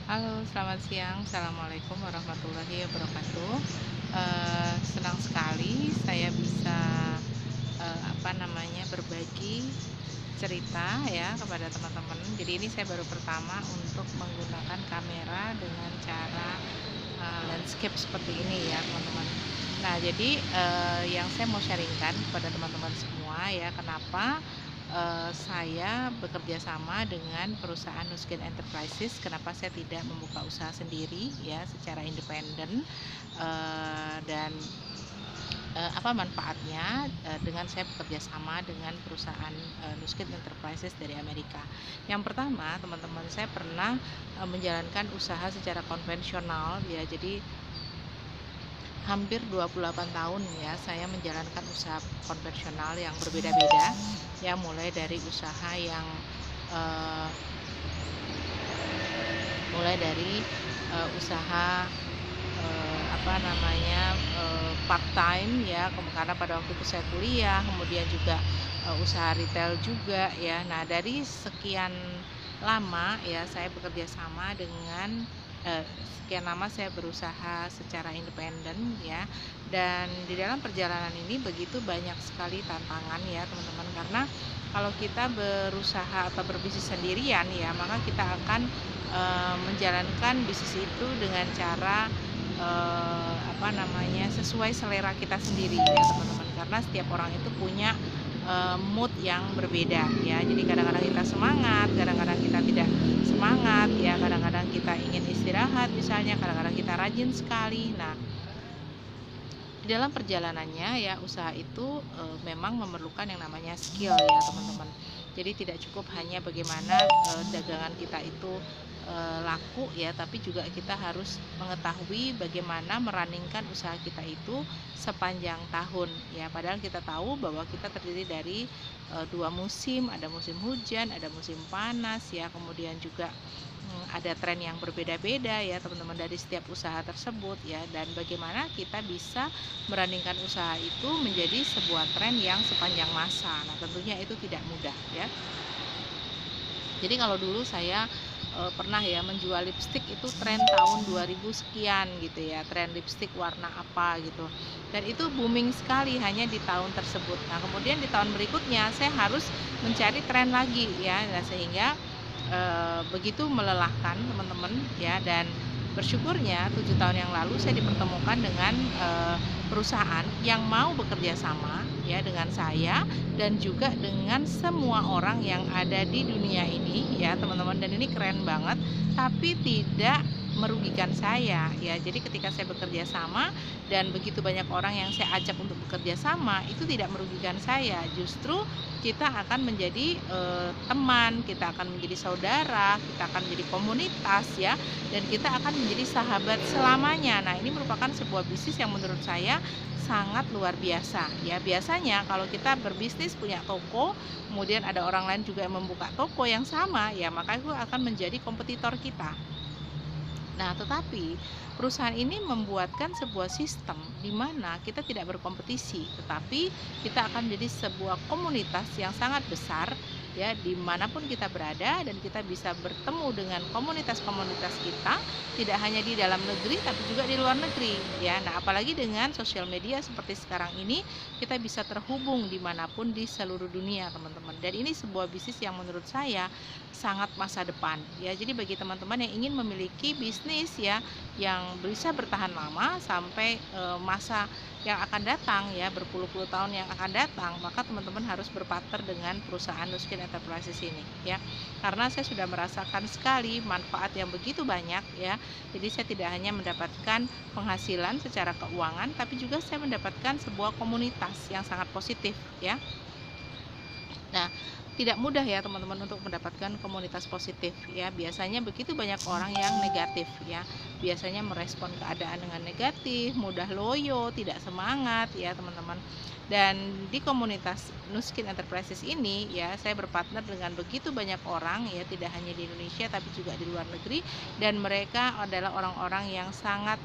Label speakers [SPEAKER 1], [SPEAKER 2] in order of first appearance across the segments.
[SPEAKER 1] Halo, selamat siang. Assalamualaikum warahmatullahi wabarakatuh. Senang sekali saya bisa, berbagi cerita ya kepada teman-teman. Jadi ini saya baru pertama untuk menggunakan kamera dengan cara, landscape seperti ini ya, teman-teman. Nah, jadi, yang saya mau sharingkan kepada teman-teman semua ya, kenapa saya bekerja sama dengan perusahaan Nuskin Enterprises. Kenapa saya tidak membuka usaha sendiri ya secara independen, dan apa manfaatnya dengan saya bekerja sama dengan perusahaan Nuskin Enterprises dari Amerika. Yang pertama, teman-teman, saya pernah menjalankan usaha secara konvensional ya. Jadi hampir 28 tahun ya saya menjalankan usaha konvensional yang berbeda-beda ya, mulai dari usaha yang eh, usaha part time ya, karena pada waktu itu saya kuliah, kemudian juga usaha retail juga ya. Nah, dari sekian lama ya saya bekerja sama dengan sekian lama saya berusaha secara independen ya, dan di dalam perjalanan ini begitu banyak sekali tantangan ya, teman-teman, karena kalau kita berusaha atau berbisnis sendirian ya, maka kita akan menjalankan bisnis itu dengan cara sesuai selera kita sendiri ya, teman-teman, karena setiap orang itu punya mood yang berbeda ya. Jadi kadang-kadang kita semangat, kadang-kadang kita tidak semangat ya, kadang-kadang kita ingin istirahat misalnya, kadang-kadang kita rajin sekali. Nah, di dalam perjalanannya ya usaha itu memang memerlukan yang namanya skill ya, teman-teman. Jadi tidak cukup hanya bagaimana dagangan kita itu laku ya, tapi juga kita harus mengetahui bagaimana meraningkan usaha kita itu sepanjang tahun ya. Padahal kita tahu bahwa kita terdiri dari dua musim, ada musim hujan, ada musim panas ya, kemudian juga ada tren yang berbeda-beda ya, teman-teman, dari setiap usaha tersebut ya, dan bagaimana kita bisa merandingkan usaha itu menjadi sebuah tren yang sepanjang masa. Nah, tentunya itu tidak mudah ya. Jadi kalau dulu saya pernah ya menjual lipstik, itu tren tahun 2000 sekian gitu ya, tren lipstik warna apa gitu. Dan itu booming sekali hanya di tahun tersebut. Nah, kemudian di tahun berikutnya saya harus mencari tren lagi ya. Nah, sehingga begitu melelahkan, teman-teman ya, dan bersyukurnya 7 tahun yang lalu saya dipertemukan dengan perusahaan yang mau bekerja sama ya dengan saya dan juga dengan semua orang yang ada di dunia ini ya, teman-teman, dan ini keren banget, tapi tidak merugikan saya ya. Jadi ketika saya bekerja sama dan begitu banyak orang yang saya ajak untuk bekerja sama, itu tidak merugikan saya, justru kita akan menjadi teman, kita akan menjadi saudara, kita akan menjadi komunitas ya, dan kita akan menjadi sahabat selamanya. Nah, ini merupakan sebuah bisnis yang menurut saya sangat luar biasa ya. Biasanya kalau kita berbisnis punya toko, kemudian ada orang lain juga yang membuka toko yang sama ya, maka itu akan menjadi kompetitor kita. Nah, tetapi perusahaan ini membuatkan sebuah sistem di mana kita tidak berkompetisi, tetapi kita akan menjadi sebuah komunitas yang sangat besar ya, dimanapun kita berada, dan kita bisa bertemu dengan komunitas-komunitas kita, tidak hanya di dalam negeri tapi juga di luar negeri ya. Nah, apalagi dengan sosial media seperti sekarang ini, kita bisa terhubung dimanapun di seluruh dunia, teman-teman. Dan ini sebuah bisnis yang menurut saya sangat masa depan ya. Jadi bagi teman-teman yang ingin memiliki bisnis ya yang bisa bertahan lama sampai masa yang akan datang ya, berpuluh-puluh tahun yang akan datang, maka teman-teman harus berpartner dengan perusahaan Nuskin Enterprises ini ya. Karena saya sudah merasakan sekali manfaat yang begitu banyak ya. Jadi saya tidak hanya mendapatkan penghasilan secara keuangan, tapi juga saya mendapatkan sebuah komunitas yang sangat positif ya. Nah, tidak mudah ya, teman-teman, untuk mendapatkan komunitas positif ya. Biasanya begitu banyak orang yang negatif ya. Biasanya merespon keadaan dengan negatif, mudah loyo, tidak semangat ya, teman-teman. Dan di komunitas Nuskin Enterprises ini ya, saya berpartner dengan begitu banyak orang ya, tidak hanya di Indonesia tapi juga di luar negeri, dan mereka adalah orang-orang yang sangat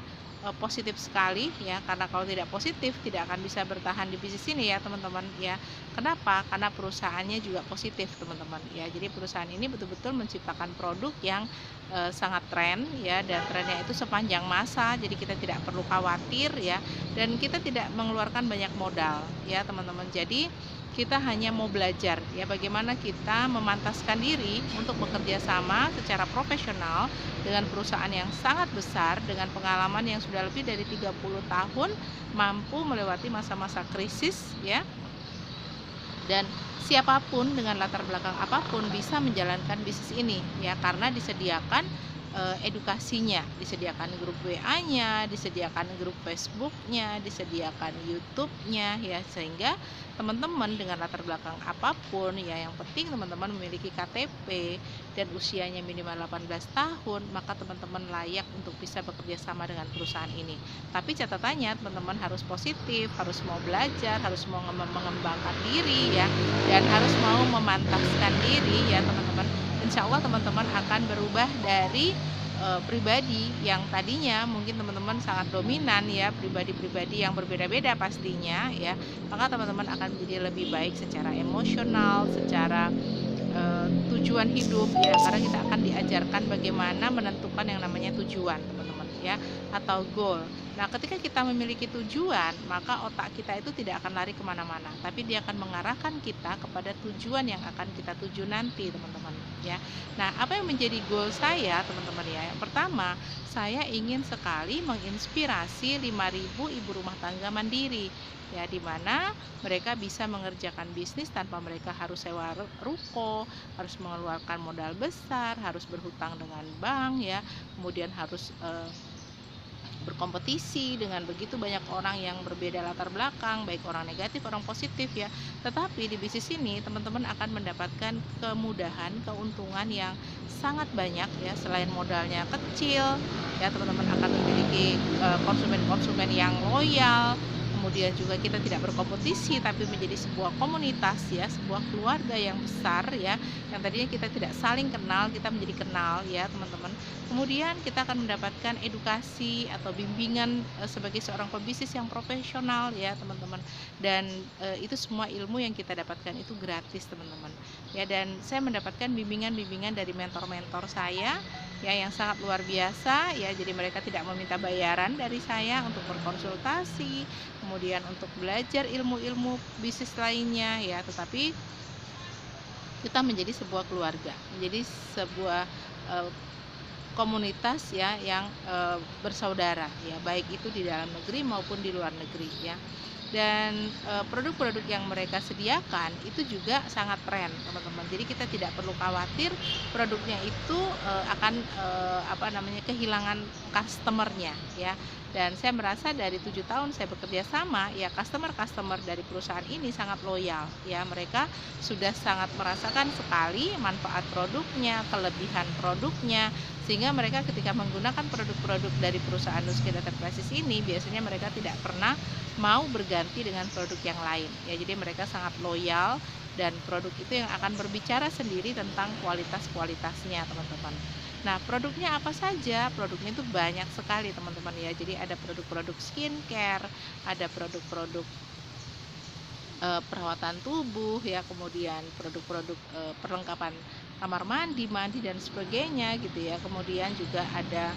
[SPEAKER 1] positif sekali ya, karena kalau tidak positif tidak akan bisa bertahan di bisnis ini ya, teman-teman ya. Kenapa? Karena perusahaannya juga positif, teman-teman ya. Jadi perusahaan ini betul-betul menciptakan produk yang sangat tren ya, dan trennya itu sepanjang masa, jadi kita tidak perlu khawatir ya, dan kita tidak mengeluarkan banyak modal ya teman-teman. Jadi kita hanya mau belajar ya bagaimana kita memantaskan diri untuk bekerja sama secara profesional dengan perusahaan yang sangat besar dengan pengalaman yang sudah lebih dari 30 tahun, mampu melewati masa-masa krisis ya, dan siapapun dengan latar belakang apapun bisa menjalankan bisnis ini ya, karena disediakan edukasinya, disediakan grup WA-nya, disediakan grup Facebook-nya, disediakan YouTube-nya ya, sehingga teman-teman dengan latar belakang apapun ya, yang penting teman-teman memiliki KTP dan usianya minimal 18 tahun, maka teman-teman layak untuk bisa bekerja sama dengan perusahaan ini. Tapi catatannya teman-teman harus positif, harus mau belajar, harus mau mengembangkan diri ya, dan harus mau memantaskan diri ya teman-teman. Insya Allah teman-teman akan berubah dari pribadi yang tadinya mungkin teman-teman sangat dominan ya, pribadi-pribadi yang berbeda-beda pastinya ya, maka teman-teman akan menjadi lebih baik secara emosional, secara tujuan hidup ya, karena kita akan diajarkan bagaimana menentukan yang namanya tujuan teman-teman ya, atau goal. Nah ketika kita memiliki tujuan, maka otak kita itu tidak akan lari kemana-mana, tapi dia akan mengarahkan kita kepada tujuan yang akan kita tuju nanti teman-teman ya. Nah apa yang menjadi goal saya teman-teman ya, yang pertama saya ingin sekali menginspirasi 5.000 ibu rumah tangga mandiri ya, di mana mereka bisa mengerjakan bisnis tanpa mereka harus sewa ruko, harus mengeluarkan modal besar, harus berhutang dengan bank ya, kemudian harus berkompetisi dengan begitu banyak orang yang berbeda latar belakang, baik orang negatif, orang positif ya. Tetapi di bisnis ini teman-teman akan mendapatkan kemudahan, keuntungan yang sangat banyak ya. Selain modalnya kecil ya, teman-teman akan memiliki konsumen-konsumen yang loyal. Kemudian juga kita tidak berkompetisi tapi menjadi sebuah komunitas ya, sebuah keluarga yang besar ya, yang tadinya kita tidak saling kenal, kita menjadi kenal ya teman-teman. Kemudian kita akan mendapatkan edukasi atau bimbingan sebagai seorang pebisnis yang profesional ya teman-teman, dan itu semua ilmu yang kita dapatkan itu gratis teman-teman ya, dan saya mendapatkan bimbingan-bimbingan dari mentor-mentor saya ya yang sangat luar biasa ya. Jadi mereka tidak meminta bayaran dari saya untuk berkonsultasi, kemudian untuk belajar ilmu-ilmu bisnis lainnya ya, tetapi kita menjadi sebuah keluarga, menjadi sebuah komunitas ya yang bersaudara ya, baik itu di dalam negeri maupun di luar negeri ya. Dan produk-produk yang mereka sediakan itu juga sangat tren teman-teman, jadi kita tidak perlu khawatir produknya itu akan kehilangan customernya ya. Dan saya merasa dari 7 tahun saya bekerja sama ya, customer dari perusahaan ini sangat loyal ya, mereka sudah sangat merasakan sekali manfaat produknya, kelebihan produknya, sehingga mereka ketika menggunakan produk-produk dari perusahaan Nuskin Enterprises ini biasanya mereka tidak pernah mau berganti dengan produk yang lain ya. Jadi mereka sangat loyal, dan produk itu yang akan berbicara sendiri tentang kualitasnya teman-teman. Nah produknya apa saja? Produknya itu banyak sekali teman-teman ya. Jadi ada produk-produk skincare, ada produk-produk perawatan tubuh ya, kemudian produk-produk perlengkapan kamar mandi dan sebagainya gitu ya. Kemudian juga ada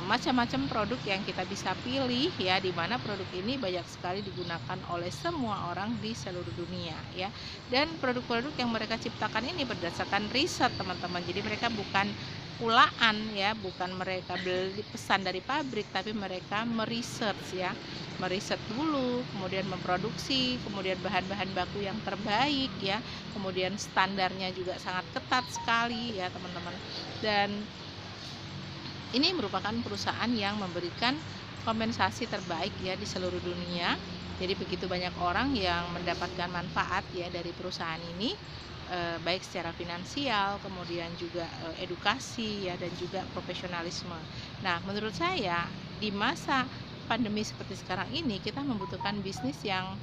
[SPEAKER 1] macam-macam produk yang kita bisa pilih ya, di mana produk ini banyak sekali digunakan oleh semua orang di seluruh dunia ya. Dan produk-produk yang mereka ciptakan ini berdasarkan riset teman-teman. Jadi mereka bukan kulaan ya, bukan mereka beli pesan dari pabrik, tapi mereka meriset ya, meriset dulu, kemudian memproduksi, kemudian bahan-bahan baku yang terbaik ya, kemudian standarnya juga sangat ketat sekali ya teman-teman. Dan ini merupakan perusahaan yang memberikan kompensasi terbaik ya di seluruh dunia. Jadi begitu banyak orang yang mendapatkan manfaat ya dari perusahaan ini, baik secara finansial, kemudian juga edukasi ya, dan juga profesionalisme. Nah menurut saya di masa pandemi seperti sekarang ini kita membutuhkan bisnis yang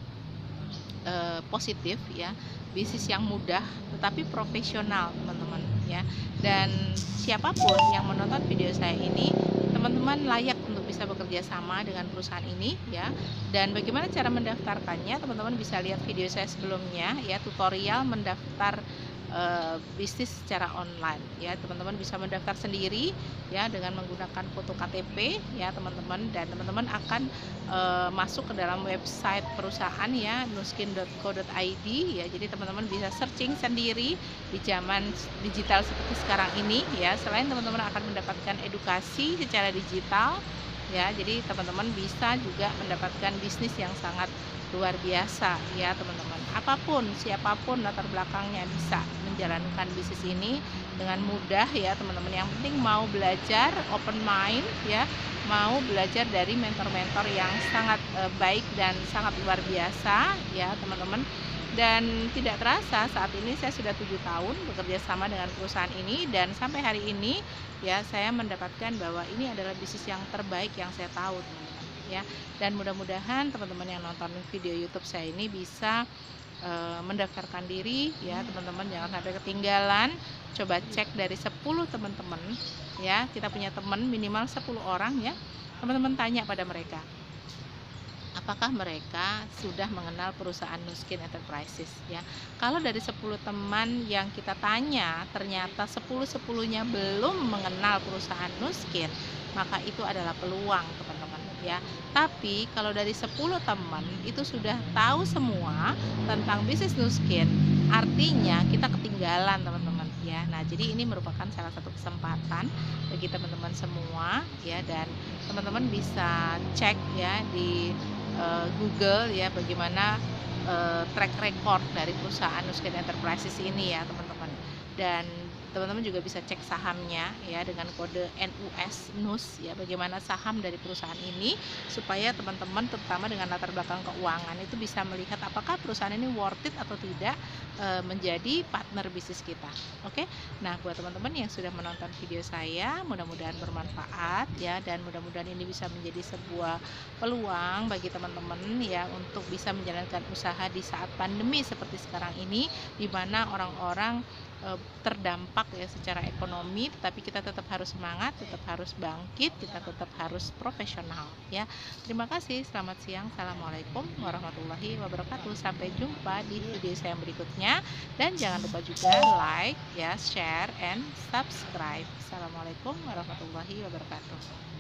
[SPEAKER 1] positif ya, bisnis yang mudah tetapi profesional teman-teman ya. Dan siapapun yang menonton video saya ini, teman-teman layak untuk bisa bekerja sama dengan perusahaan ini ya. Dan bagaimana cara mendaftarkannya, teman-teman bisa lihat video saya sebelumnya ya, tutorial mendaftar bisnis secara online ya. Teman-teman bisa mendaftar sendiri ya dengan menggunakan foto KTP ya teman-teman, dan teman-teman akan masuk ke dalam website perusahaan ya, nuskin.co.id ya. Jadi teman-teman bisa searching sendiri di zaman digital seperti sekarang ini ya. Selain teman-teman akan mendapatkan edukasi secara digital ya, jadi teman-teman bisa juga mendapatkan bisnis yang sangat luar biasa ya teman-teman. Apapun, siapapun latar belakangnya bisa menjalankan bisnis ini dengan mudah ya teman-teman. Yang penting mau belajar, open mind ya, mau belajar dari mentor-mentor yang sangat baik dan sangat luar biasa ya teman-teman. Dan tidak terasa saat ini saya sudah 7 tahun bekerja sama dengan perusahaan ini, dan sampai hari ini ya saya mendapatkan bahwa ini adalah bisnis yang terbaik yang saya tahu teman-teman ya. Dan mudah-mudahan teman-teman yang nonton video YouTube saya ini bisa mendaftarkan diri ya teman-teman, jangan sampai ketinggalan. Coba cek dari 10 teman-teman ya, kita punya teman minimal 10 orang ya, teman-teman tanya pada mereka apakah mereka sudah mengenal perusahaan Nuskin Enterprises ya. Kalau dari 10 teman yang kita tanya ternyata 10-10-nya belum mengenal perusahaan Nuskin, maka itu adalah peluang teman-teman ya. Tapi kalau dari 10 teman itu sudah tahu semua tentang bisnis Nuskin, artinya kita ketinggalan teman-teman ya. Nah, jadi ini merupakan salah satu kesempatan bagi teman-teman semua ya, dan teman-teman bisa cek ya di Google ya, bagaimana track record dari perusahaan Nuskin Enterprises ini ya teman-teman. Dan teman-teman juga bisa cek sahamnya ya dengan kode NUS NUS ya, bagaimana saham dari perusahaan ini, supaya teman-teman terutama dengan latar belakang keuangan itu bisa melihat apakah perusahaan ini worth it atau tidak menjadi partner bisnis kita. Oke. Nah, buat teman-teman yang sudah menonton video saya, mudah-mudahan bermanfaat ya, dan mudah-mudahan ini bisa menjadi sebuah peluang bagi teman-teman ya untuk bisa menjalankan usaha di saat pandemi seperti sekarang ini, di mana orang-orang terdampak ya secara ekonomi, tetapi kita tetap harus semangat, tetap harus bangkit, kita tetap harus profesional ya. Terima kasih, selamat siang, assalamualaikum warahmatullahi wabarakatuh. Sampai jumpa di video saya yang berikutnya, dan jangan lupa juga like ya, share and subscribe. Assalamualaikum warahmatullahi wabarakatuh.